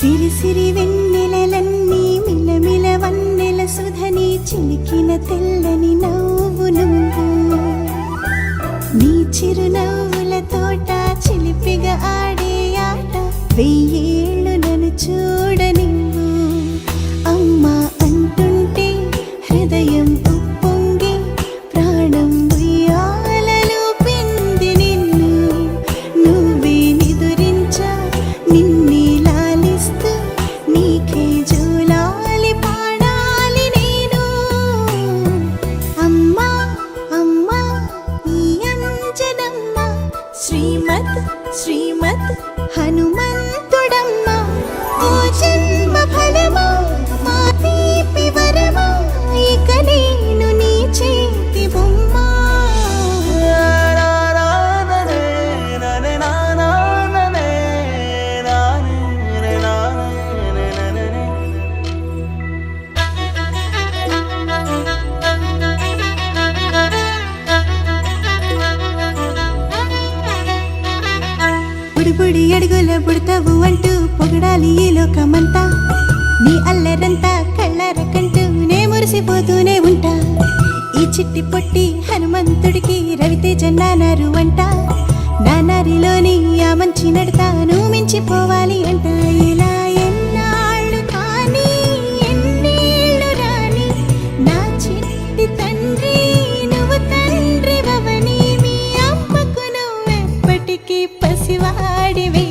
సిరి సిరి వెన్నెలలన్నీ మిలమిల వన్నెల సుధని చిలికిన తెల్లని నవ్వు నువ్వు నీ చిరునవ్వుల తోట చిలిపిగా ఆడే ఆట వెయ్యేళ్ళు నన్ను చూడనివ్వు అమ్మా అంటుంటే హృదయం ఉప్పొంగి ప్రాణం ఉయ్యాలలో పింది నిన్ను నువ్వే నిదురించా నిన్నే లాలిస్తూ నీకే జోలాలి పాడాలి నేను అమ్మా అమ్మా ఈ అంజనమ్మ శ్రీమత్ శ్రీమత్ హనుమంతుడమ్మ ఓ జన్మ ఫలమా మా తీపి వరమా ఇక నేను నీ చేతి బొమ్మ బుడి అడుగుల బుడతావు అంటూ పొగడాలి ఈ లోకమంతా నీ అల్లరంతా కళ్ళారకంటూ నే మురిసిపోతూనే ఉంటా ఈ చిట్టి పొట్టి హనుమంతుడికి రవితేజ నానారు అంట నానారిలోని ఆ మంచి నడతాను మించిపోవాలి అంట ఇలా ఎన్నాళ్ళు కానీ ఎన్నేళ్ళు రాని నా చిట్టి తండ్రి నువ్వు తండ్రి భవని మీ అమ్మకు నువ్వెప్పటికీ పసివాడివి